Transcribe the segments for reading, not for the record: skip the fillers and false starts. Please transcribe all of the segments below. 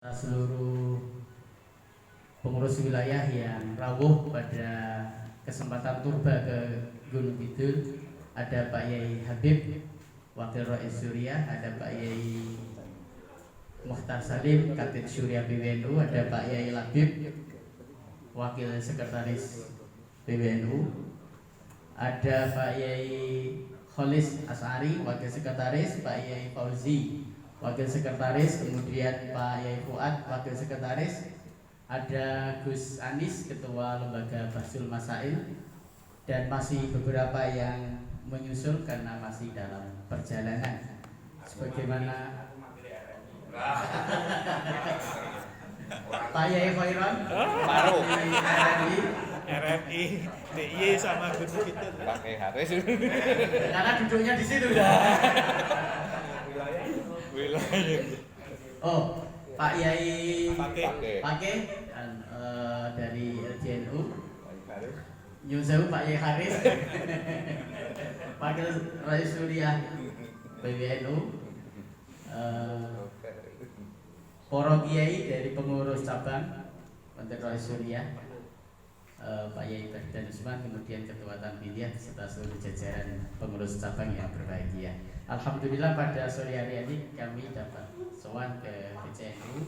Seluruh pengurus wilayah yang rawuh pada kesempatan turba ke Gunung Kidul. Ada Pak Yai Habib, Wakil Rais Suriah, ada Pak Yai Muhtar Salim, Katib Syuriah PBNU, ada Pak Yai Labib, Wakil Sekretaris PBNU, ada Pak Yai Kholis As'ari, Wakil Sekretaris, Pak Yai Fauzi, Wakil Sekretaris, kemudian Pak Yai Fuad, Wakil Sekretaris, ada Gus Anis, Ketua Lembaga Bahsul Masail, dan masih beberapa yang menyusul karena masih dalam perjalanan. Sebagaimana Pak Yai Khairon, Paruh RRI, DIY sama Gunung Kidul pakai Haris karena duduknya di situ. wilayah. Oh, Pak Yai Pakai dari LJNU, Nyusewu Pak Yai Haris, Wakil Rais Suriah PBNU, Poro Kiai dari pengurus cabang Menteri Rais Suriah, Pak Yai Berdan Usman, kemudian Ketua Tanbidiyah serta seluruh jajaran pengurus cabang yang berbahagia. Alhamdulillah pada sore hari ini kami dapat sowan ke PCNU.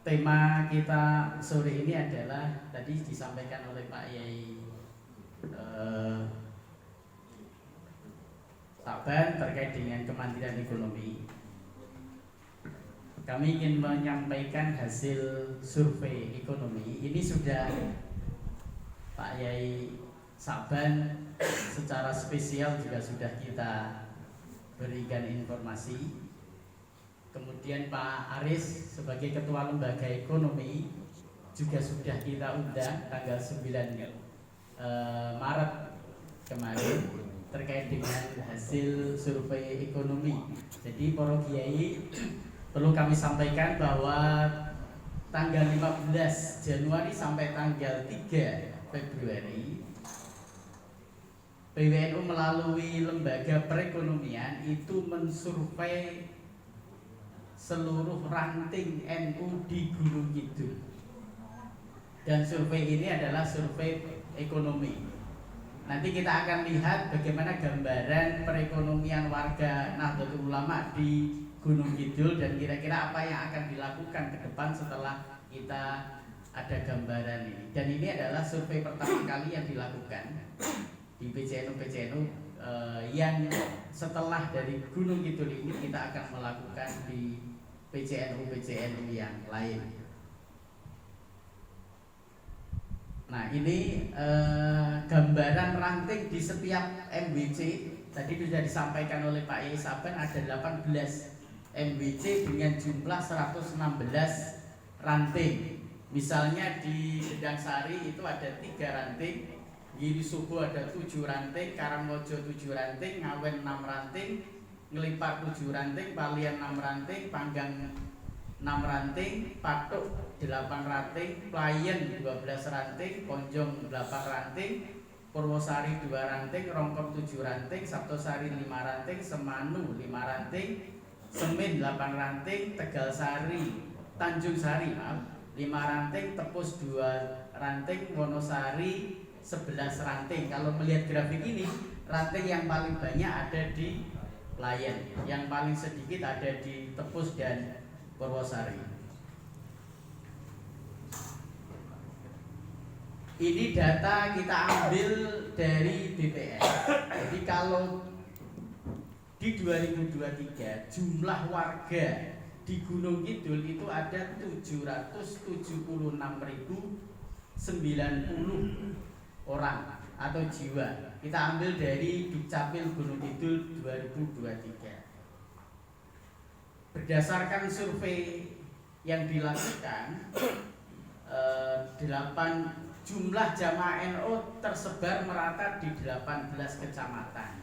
Tema kita sore ini adalah tadi disampaikan oleh Pak Yai Saban terkait dengan kemandirian ekonomi. Kami ingin menyampaikan hasil survei ekonomi. Ini sudah Pak Yai Saban secara spesial juga sudah kita berikan informasi. Kemudian Pak Aris sebagai Ketua Lembaga Ekonomi juga sudah kita undang tanggal 9 Maret kemarin terkait dengan hasil survei ekonomi. Jadi para kiai perlu kami sampaikan bahwa tanggal 15 Januari sampai tanggal 3 Februari PBNU melalui lembaga perekonomian itu mensurvei seluruh ranting NU di Gunung Kidul. Dan survei ini adalah survei ekonomi. Nanti kita akan lihat bagaimana gambaran perekonomian warga Nahdlatul Ulama di Gunung Kidul dan kira-kira apa yang akan dilakukan ke depan setelah kita ada gambaran ini. Dan ini adalah survei pertama kali yang dilakukan di PCNU yang setelah dari Gunung Kidul ini kita akan melakukan di PCNU yang lain. Nah ini gambaran ranting di setiap MWC. Tadi sudah disampaikan oleh Pak Yai Saban ada 18 MWC dengan jumlah 116 ranting. Misalnya di Gedang Sari itu ada 3 ranting, Giri Subo ada 7 ranting, Karangmojo 7 ranting, Ngawen 6 ranting, Ngelipar 7 ranting, Palian 6 ranting, Panggang 6 ranting, Patuk 8 ranting, Playen 12 ranting, Ponjong 8 ranting, Purwosari 2 ranting, Rongkop 7 ranting, Sabtosari 5 ranting, Semanu 5 ranting, Semin 8 ranting, Tegal Sari, Tanjung Sari 5 ranting, Tepus 2 ranting, Wonosari 11 ranting. Kalau melihat grafik ini, ranting yang paling banyak ada di Playen, yang paling sedikit ada di Tepus dan Purwosari. Ini data kita ambil dari BPS. Jadi kalau di 2023 jumlah warga di Gunung Kidul itu ada 776.090 orang atau jiwa. Kita ambil dari Dukcapil Gunung Kidul 2023. Berdasarkan survei yang dilakukan, 8 jumlah jamaah NU tersebar merata di 18 kecamatan.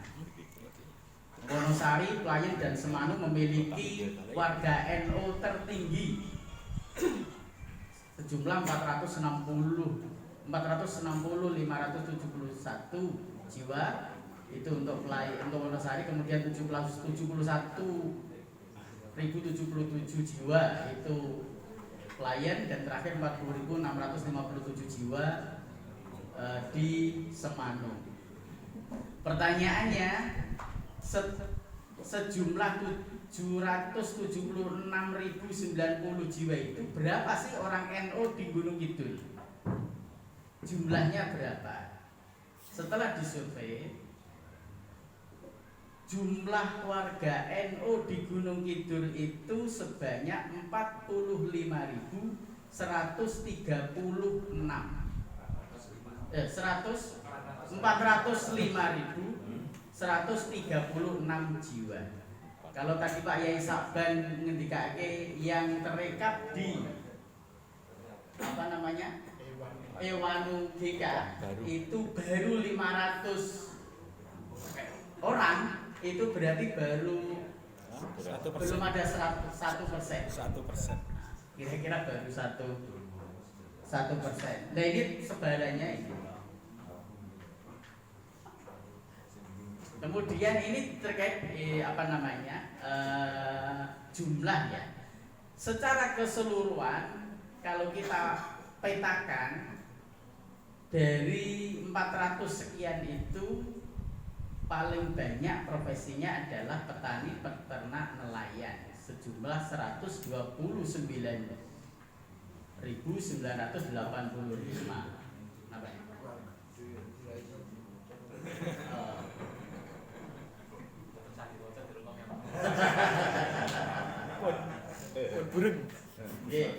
Wonosari, Playen dan Semanu memiliki warga NU tertinggi sejumlah 460.571 jiwa itu untuk Wonosari, kemudian 71.077 jiwa itu klien, dan terakhir 40.657 jiwa di Semanu. Pertanyaannya, sejumlah 776.090 jiwa itu berapa sih orang NU di Gunung Kidul? Jumlahnya berapa? Setelah disurvei, jumlah warga NU di Gunung Kidul itu sebanyak 405.136 jiwa. Kalau tadi Pak Yai Saban ngendikake yang terekap di apa namanya Ewanu GK itu baru 500 orang, itu berarti belum ada 1%. Kira-kira baru 1%. Nah ini sebarannya ini. Kemudian ini terkait jumlah ya. Secara keseluruhan kalau kita petakan dari 400 sekian itu paling banyak profesinya adalah petani, peternak, nelayan sejumlah 129.985. Burung. Nggih.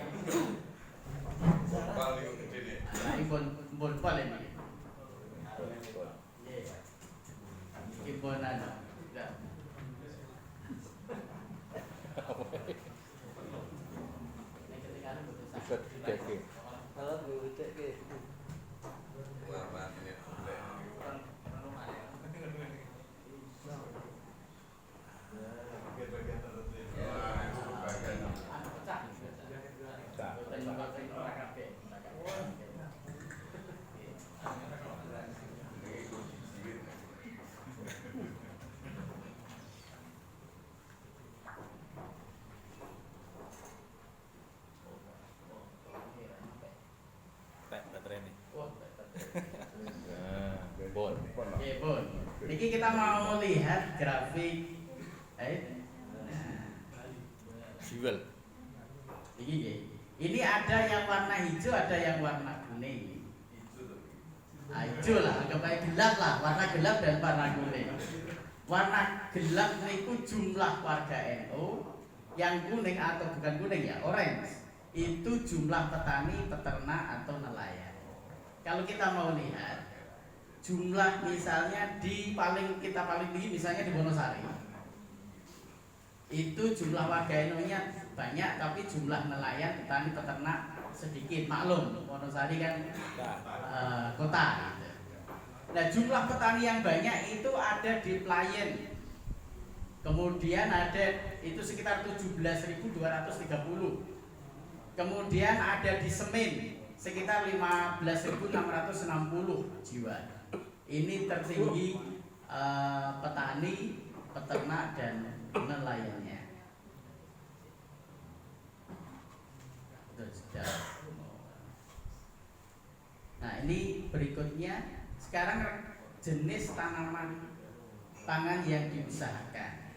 Ini pun paling ini. Nggih. Ibunan. Bisa dicek. Kalau dicek Niki kita mau lihat grafik Jual. Ini ada yang warna hijau, ada yang warna kuning. Hijau lah, anggap aja gelap lah, warna gelap dan warna kuning. Warna gelap itu jumlah warga NU, yang kuning atau bukan kuning ya, orange itu jumlah petani, peternak atau nelayan. Kalau kita mau lihat jumlah misalnya kita paling tinggi misalnya di Wonosari, itu jumlah warga NU-nya banyak tapi jumlah nelayan, petani, peternak sedikit. Maklum Wonosari kan kota gitu. Nah jumlah petani yang banyak itu ada di Playen, kemudian ada itu sekitar 17.230, kemudian ada di Semin sekitar 15.660 jiwa. Ini tertinggi petani, peternak dan nelayannya. Nah ini berikutnya, sekarang jenis tanaman pangan yang diusahakan.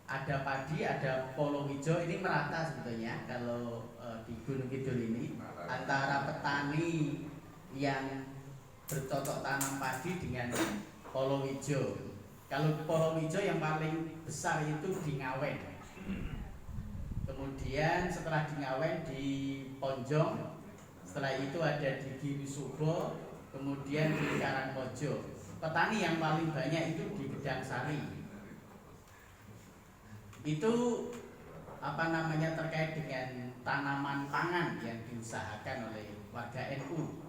Ada padi, ada polo hijau, ini merata sebetulnya kalau di Gunung Kidul ini antara petani yang bercocok tanam padi dengan polo hijau. Kalau polo hijau yang paling besar itu di Ngawen. Kemudian setelah di Ngawen di Ponjong, setelah itu ada di Giri-Subo, kemudian di Karangmojo. Petani yang paling banyak itu di Gedang Sari. Itu terkait dengan tanaman pangan yang diusahakan oleh warga NU.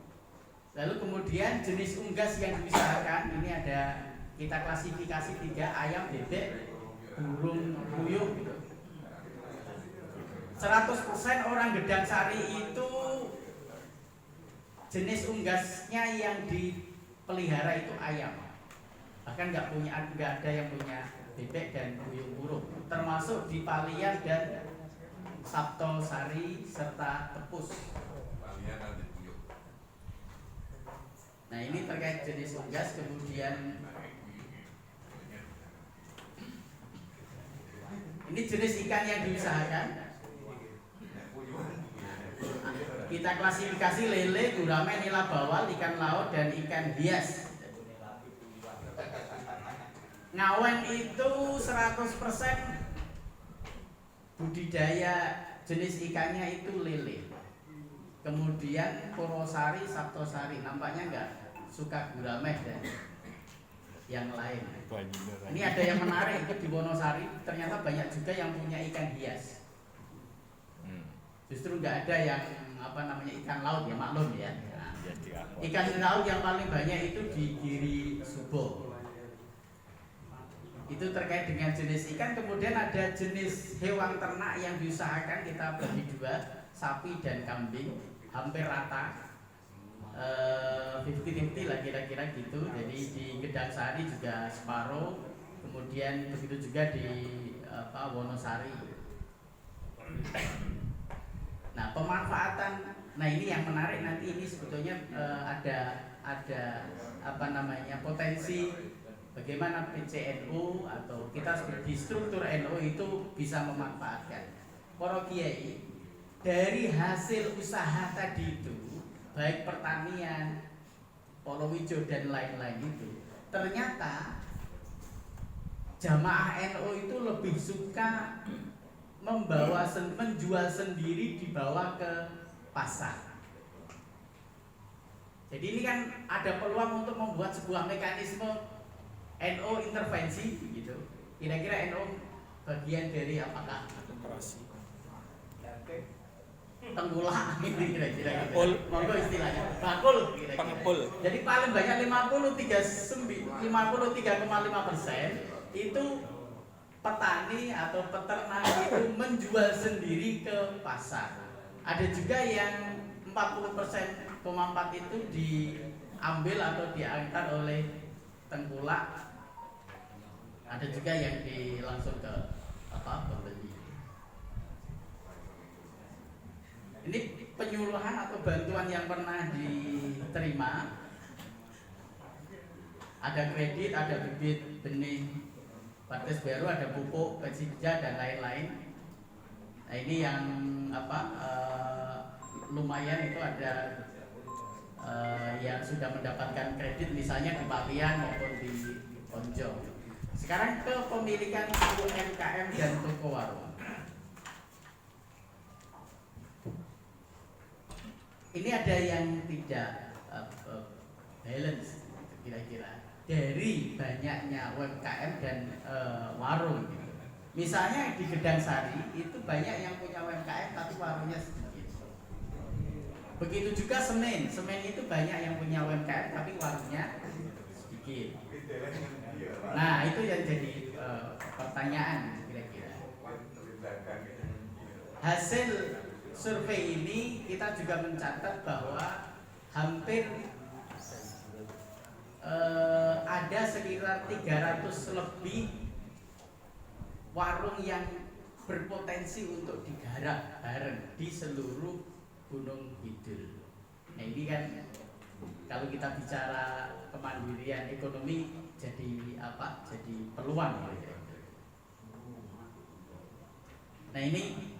Lalu kemudian jenis unggas yang diusahakan ini ada, kita klasifikasi 3: ayam, bebek, burung puyuh gitu. 100% orang Gedang Sari itu jenis unggasnya yang dipelihara itu ayam. Bahkan nggak ada yang punya bebek dan puyuh burung, termasuk di Palian dan Sabtosari, serta Tepus. Nah ini terkait jenis unggas. Kemudian ini jenis ikan yang diusahakan. Kita klasifikasi lele, gurame, nila bawal, ikan laut, dan ikan hias. Ngawen itu 100% budidaya jenis ikannya itu lele. Kemudian Purwosari, Sabtosari, nampaknya enggak suka gurame dan yang lain. Ini ada yang menarik itu di Wonosari, ternyata banyak juga yang punya ikan hias. Justru nggak ada yang ikan laut ya, maklum ya. Nah, ikan laut yang paling banyak itu di Giri Subo. Itu terkait dengan jenis ikan. Kemudian ada jenis hewan ternak yang diusahakan, kita bagi dua, sapi dan kambing, hampir rata. 50-50 lah kira-kira gitu. Jadi di Gedang Sari juga separuh, kemudian begitu juga di Wonosari. Nah pemanfaatan, nah ini yang menarik nanti ini sebetulnya ada potensi bagaimana PCNU atau kita di struktur NU itu bisa memanfaatkan. Para kiai dari hasil usaha tadi itu, baik pertanian, polowijo dan lain-lain itu, ternyata jamaah NU itu lebih suka menjual sendiri, dibawa ke pasar. Jadi ini kan ada peluang untuk membuat sebuah mekanisme NU intervensi gitu. Kira-kira NU bagian dari apakah tengkulak gitu kira-kira gitu. Monggo istilahnya bakul kira-kira. Jadi paling banyak 53,5% itu petani atau peternak itu menjual sendiri ke pasar. Ada juga yang 40,4% itu diambil atau diangkat oleh tengkulak. Ada juga yang langsung ke pembeli. Ini penyuluhan atau bantuan yang pernah diterima. Ada kredit, ada bibit benih Partes baru, ada pupuk, pesija dan lain-lain. Nah ini yang lumayan itu ada yang sudah mendapatkan kredit misalnya di Palian maupun di Ponjo. Sekarang ke pemilikan UMKM dan toko warung. Ini ada yang tidak balance kira-kira dari banyaknya UMKM dan warung gitu. Misalnya di Gedang Sari itu banyak yang punya UMKM tapi warungnya sedikit. Begitu juga Semen itu banyak yang punya UMKM tapi warungnya sedikit. Nah itu yang jadi pertanyaan kira-kira. Hasil survei ini kita juga mencatat bahwa hampir ada sekitar 300 lebih warung yang berpotensi untuk digarap bareng di seluruh Gunung Kidul. Nah ini kan kalau kita bicara kemandirian ekonomi jadi jadi peluang gitu. Nah ini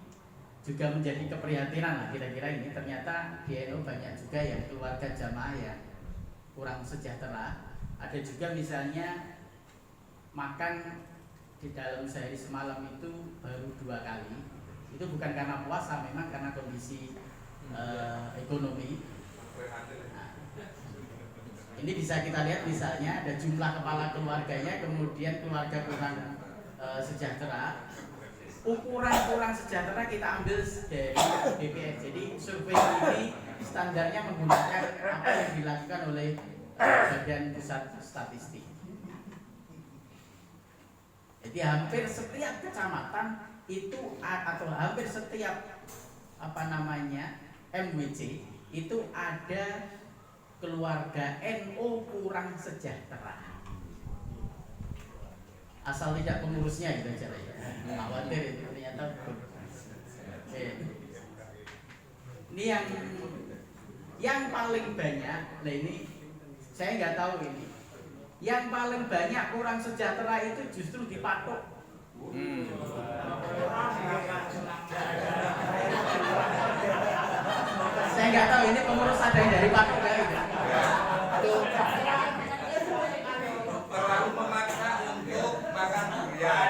juga menjadi keprihatinan lah kira-kira ini, ternyata di NU banyak juga yang keluarga jamaah yang kurang sejahtera. Ada juga misalnya makan di dalam sehari semalam itu baru 2 kali. Itu bukan karena puasa, memang karena kondisi ekonomi. Nah, ini bisa kita lihat misalnya ada jumlah kepala keluarganya, kemudian keluarga kurang sejahtera. Ukuran kurang sejahtera kita ambil dari BPS. Jadi survei ini standarnya menggunakan apa yang dilakukan oleh Badan Pusat Statistik. Jadi hampir setiap kecamatan itu atau hampir setiap MWC itu ada keluarga NU kurang sejahtera. Asal tidak pengurusnya gitu aja ya. Khawatir itu ternyata Oke. Ini yang paling banyak, nah ini saya nggak tahu ini. Yang paling banyak kurang sejahtera itu justru di Patok. Saya nggak tahu ini pengurus ada yang dari Patok nggak itu. Terlalu memaksa untuk makan durian.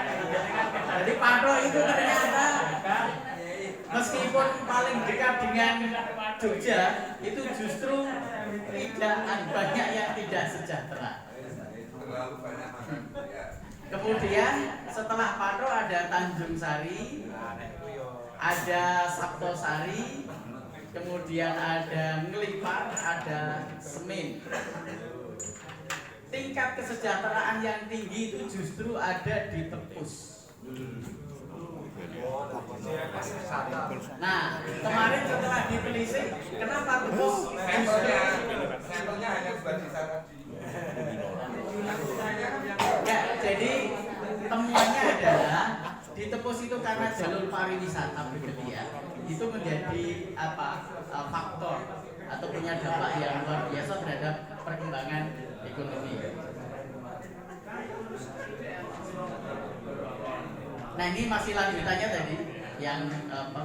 Jadi Patok itu ternyata meskipun paling dekat dengan Jogja, itu justru tidak banyak yang tidak sejahtera. Terlalu banyak makan durian. Kemudian setelah Patok ada Tanjung Sari, ada Saptosari, kemudian ada Ngelipar, ada Semin. Tingkat kesejahteraan yang tinggi itu justru ada di Tepus. Nah, kemarin setelah ditelisik, kenapa Tepus? Sampelnya hanya buat wisata di. Ya, jadi temuannya adalah di Tepus itu karena jalur pariwisata bergeliat, itu menjadi faktor atau punya dampak yang luar biasa terhadap perkembangan ekonomi. Nah, ini masih lanjutannya tadi yang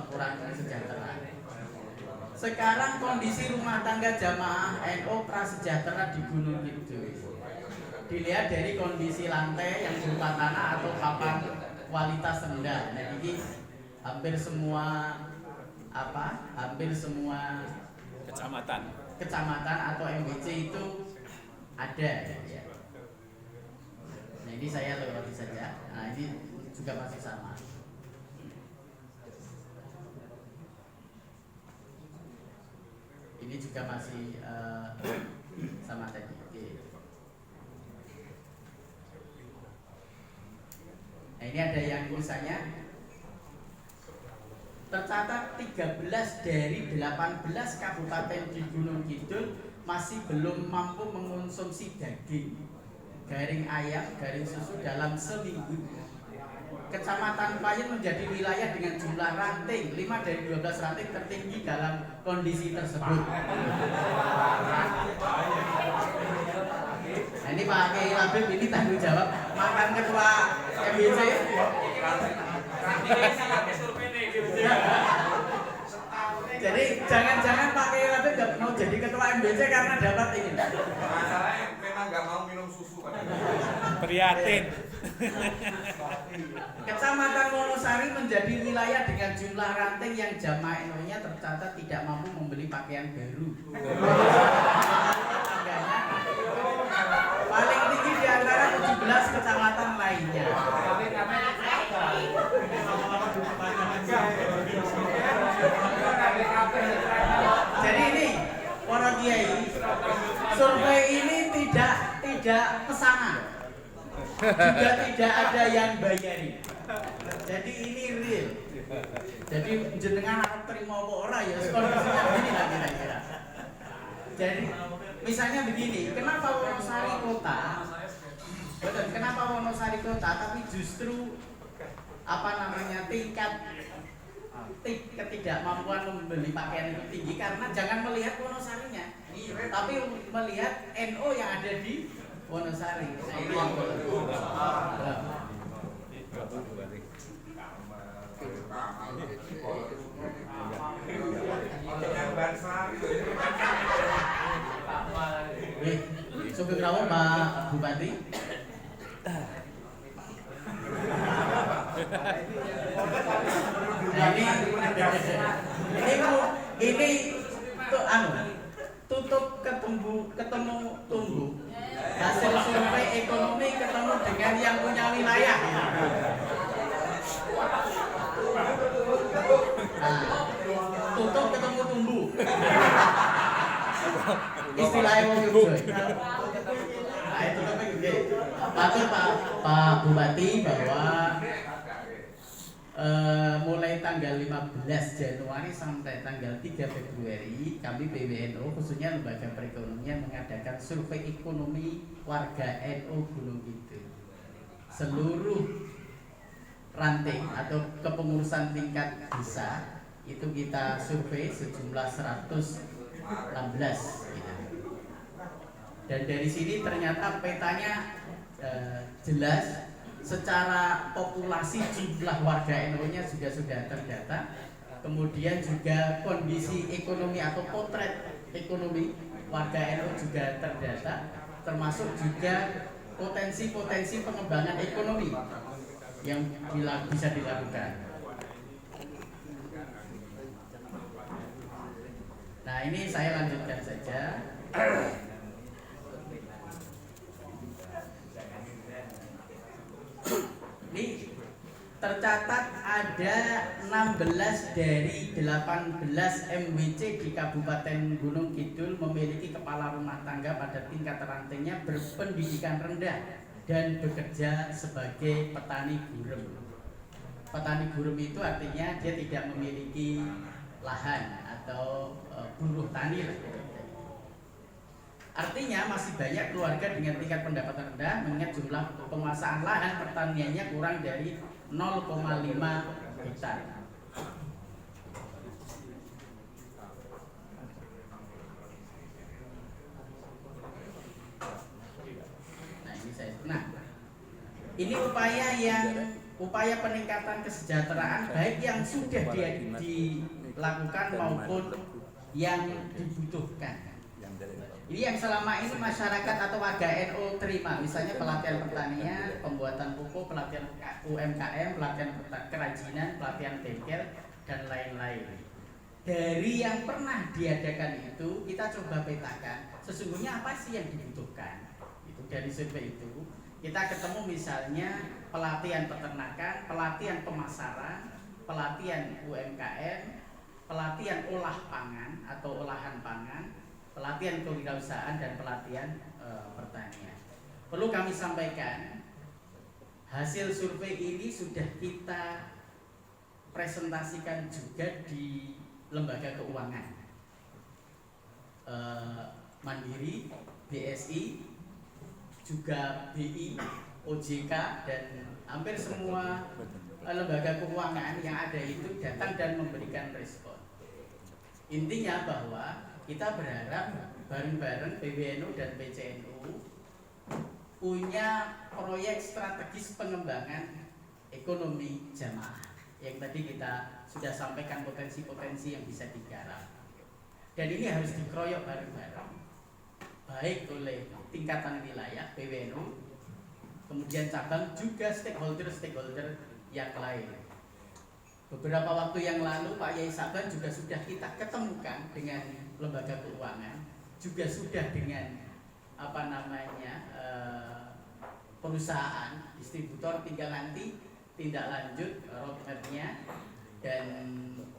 kurang sejahtera. Sekarang kondisi rumah tangga jamaah NU prasejahtera di Gunung Kidul dilihat dari kondisi lantai yang berupa tanah atau papan kualitas rendah. Nah, ini hampir semua kecamatan atau MBC itu ada ya. Nah, ini saya lewati saja. Nah, ini juga masih sama. Ini juga masih sama tadi. Oke. Nah, ini ada yang tulisannya tercatat 13 dari 18 kabupaten di Gunung Kidul masih belum mampu mengonsumsi daging, garing ayam, garing susu dalam seminggu. Kecamatan Payen menjadi wilayah dengan jumlah ranting 5 dari 12 ranting tertinggi dalam kondisi tersebut. Nah, ini Pak Kiai Labib ini tanggung jawab makan ketua MBC. Jadi jangan-jangan Pak Kiai Labib nggak mau jadi ketua MBC karena dapat ini. Masalahnya memang nggak mau minum susu. Prihatin. Kecamatan Wonosari menjadi wilayah dengan jumlah ranting yang jamaah NU-nya tercatat tidak mampu membeli pakaian baru. Paling tinggi di antara 17 kecamatan lainnya. Jadi ini para kiai, survei ini tidak pesanan. Juga tidak ada yang bayari. Jadi ini real. Jadi jenengan harap terima apa ora ya kondisinya begini lah kira-kira. Jadi misalnya begini, kenapa Wonosari kota? Betul, kenapa Wonosari kota tapi justru tingkat ketidakmampuan membeli pakaian itu tinggi karena jangan melihat Wonosarinya, tapi melihat NU yang ada di Wonosari. Nah, ini yang Sugeng rawuh Pak Bupati. Ini tutup ketemu tumbuh. Hasil survei ekonomi ketemu dengan yang punya wilayah. Nah, tutup ketemu tumbuh. Istilahnya wong Jogja. Nah, itu tapi gede. Matur Pak Bupati bahwa mulai tanggal 15 Januari sampai tanggal 3 Februari kami PWNU khususnya Lembaga Perekonomian mengadakan survei ekonomi warga NU Gunung Kidul. Seluruh ranting atau kepengurusan tingkat desa itu kita survei sejumlah 116 gitu. Dan dari sini ternyata petanya jelas, secara populasi jumlah warga NU-nya juga sudah terdata, kemudian juga kondisi ekonomi atau potret ekonomi warga NU juga terdata, termasuk juga potensi-potensi pengembangan ekonomi yang bisa dilakukan. Nah, ini saya lanjutkan saja. Ini tercatat ada 16 dari 18 MWC di Kabupaten Gunung Kidul memiliki kepala rumah tangga pada tingkat rantingnya berpendidikan rendah dan bekerja sebagai petani gurem. Petani gurem itu artinya dia tidak memiliki lahan atau buruh tani lah. Artinya masih banyak keluarga dengan tingkat pendapatan rendah mengingat jumlah penguasaan lahan pertaniannya kurang dari 0,5 hektar. Nah, ini upaya peningkatan kesejahteraan baik yang sudah dilakukan maupun yang dibutuhkan. Ini yang selama ini masyarakat atau warga NU terima, misalnya pelatihan pertanian, pembuatan pupuk, pelatihan UMKM, pelatihan kerajinan, pelatihan bengkel, dan lain-lain. Dari yang pernah diadakan itu, kita coba petakan sesungguhnya apa sih yang dibutuhkan. Itu dari survei itu kita ketemu misalnya pelatihan peternakan, pelatihan pemasaran, pelatihan UMKM, pelatihan olah pangan atau olahan pangan, pelatihan kewirausahaan, dan pelatihan pertanian. Perlu kami sampaikan, hasil survei ini sudah kita presentasikan juga di lembaga keuangan Mandiri, BSI, juga BI, OJK, dan hampir semua lembaga keuangan yang ada itu datang dan memberikan respon. Intinya bahwa kita berharap bareng-bareng PBNU dan PCNU punya proyek strategis pengembangan ekonomi jamaah yang tadi kita sudah sampaikan potensi-potensi yang bisa digarap. Dan ini harus dikeroyok bareng-bareng, baik oleh tingkatan wilayah PBNU, kemudian cabang, juga stakeholder yang lain. Beberapa waktu yang lalu Pak Yai Saban juga sudah kita ketemukan dengan lembaga keuangan, juga sudah dengan perusahaan distributor, tinggal nanti tindak lanjut roadmap-nya dan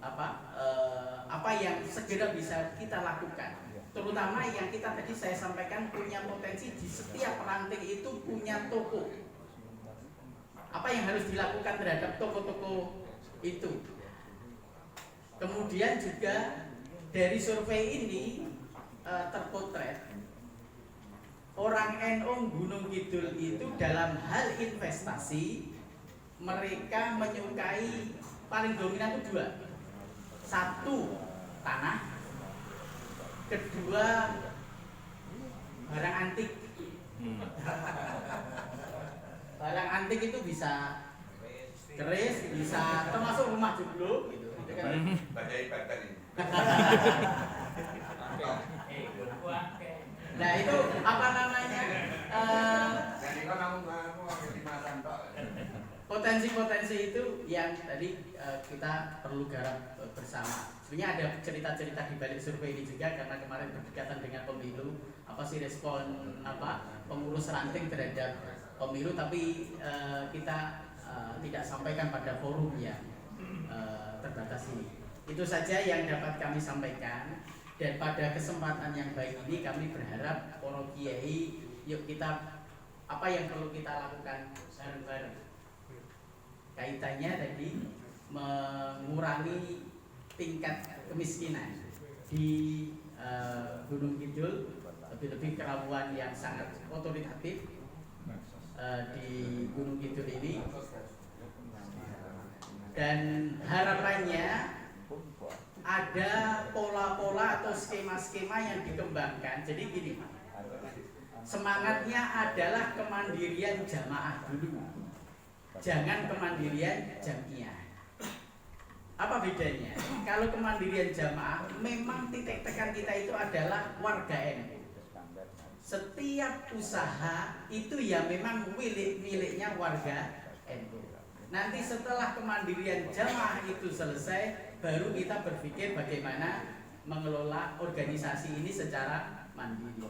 apa yang segera bisa kita lakukan. Terutama yang kita tadi saya sampaikan punya potensi di setiap ranting itu punya toko. Apa yang harus dilakukan terhadap toko-toko itu. Kemudian juga dari survei ini terpotret orang NU Gunung Kidul itu dalam hal investasi mereka menyukai paling dominan itu dua. Satu, tanah. Kedua, barang antik. Barang antik itu bisa keris, bisa termasuk rumah joglo gitu. Badai-badai ini. Nah itu apa namanya? Jadi kan kamu dimakan tok. Potensi-potensi itu yang tadi kita perlu garap bersama. Sebenarnya ada cerita-cerita di balik survei ini juga karena kemarin berdekatan dengan pemilu. Apa sih respon pengurus ranting terhadap pemilu? Tapi kita tidak sampaikan pada forum yang terbatas ini. Itu saja yang dapat kami sampaikan. Dan pada kesempatan yang baik ini kami berharap para kiai, yuk kita apa yang perlu kita lakukan bareng-bareng. Kaitannya tadi mengurangi tingkat kemiskinan di Gunung Kidul, lebih-lebih kerabuan yang sangat otoritatif di Gunung Kidul ini. Dan harapannya ada pola-pola atau skema-skema yang dikembangkan. Jadi gini, semangatnya adalah kemandirian jamaah dulu, jangan kemandirian jamiah. Apa bedanya? Kalau kemandirian jamaah, memang titik tekan kita itu adalah warga NU. Setiap usaha itu ya memang miliknya warga NU. Nanti setelah kemandirian jamaah itu selesai, baru kita berpikir bagaimana mengelola organisasi ini secara mandiri.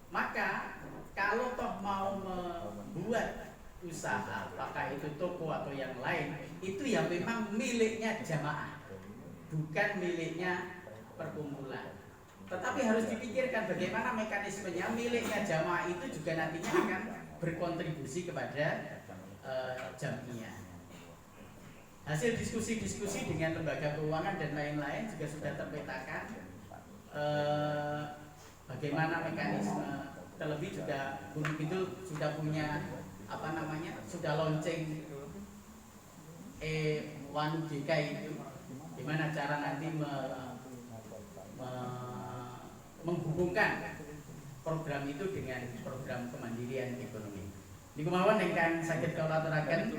Maka kalau toh mau membuat usaha, apakah itu toko atau yang lain, itu ya memang miliknya jamaah, bukan miliknya perkumpulan. Tetapi harus dipikirkan bagaimana mekanismenya miliknya jamaah itu juga nantinya akan berkontribusi kepada jamiah. Hasil diskusi-diskusi dengan lembaga keuangan dan lain-lain juga sudah terpetakan. Bagaimana mekanisme, terlebih juga Gunung Kidul sudah punya sudah launching Wanu GK itu, gimana cara nanti menghubungkan program itu dengan program kemandirian ekonomi. Di kemauan yang sakit kalau aturaken.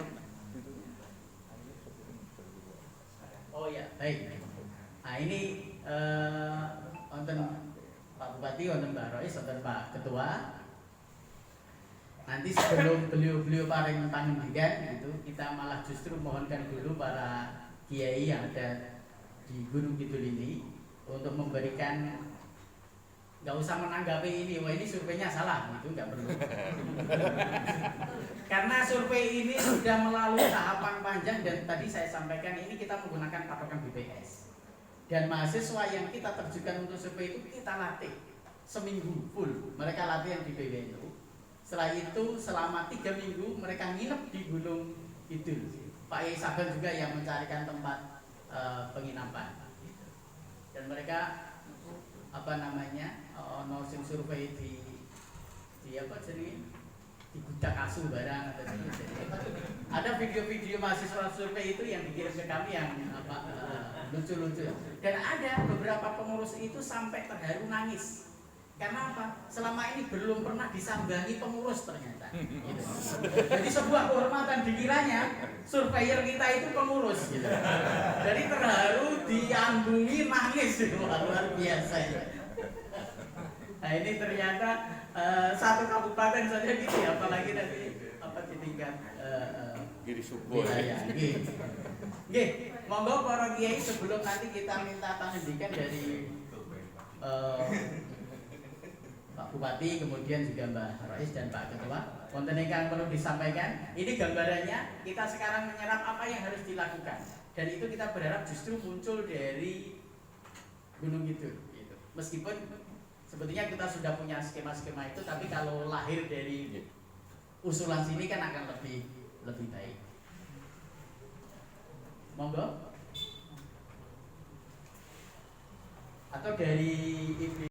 Oh ya, baik. Nah ini wonten Pak Bupati, wonten Mbak Rois, wonten Pak Ketua. Nanti sebelum beliau paling panjenengan gitu, kita malah justru mohonkan dulu para kiai yang ada di Gunung Kidul ini untuk memberikan, nggak usah menanggapi ini, wah ini surveinya salah, itu nggak perlu. Karena survei ini sudah melalui tahapan panjang dan tadi saya sampaikan ini kita menggunakan patokan BPS. Dan mahasiswa yang kita terjunkan untuk survei itu kita latih seminggu full, mereka latihan di PBNU. Setelah itu selama 3 minggu mereka nginep di Gunung Kidul. Pak Yai Saben juga yang mencarikan tempat penginapan. Dan mereka sing survei di apa jadi di gudang asu barang atau ada video-video mahasiswa survei itu yang dikirim ke kami yang lucu-lucu. Dan ada beberapa pengurus itu sampai terharu nangis. Karena apa? Selama ini belum pernah disambangi pengurus ternyata. Gitu. Jadi sebuah kehormatan dikiranya surveyor kita itu pengurus. Gitu. Jadi terharu, diambungi, nangis. Luar biasa ya. Nah ini ternyata satu kabupaten saja gitu ya, apalagi nanti di tingkat Giri Subur. Ya, Oke, monggo para kiai sebelum nanti kita minta pangandikan dari Pak Bupati, kemudian juga Mbak Rais dan Pak Ketua. Konten yang perlu disampaikan, ini gambarannya kita sekarang menyerap apa yang harus dilakukan. Dan itu kita berharap justru muncul dari Gunung Kidul. Gitu. Meskipun sebetulnya kita sudah punya skema-skema itu, tapi kalau lahir dari usulan sini kan akan lebih baik. Monggo. Atau dari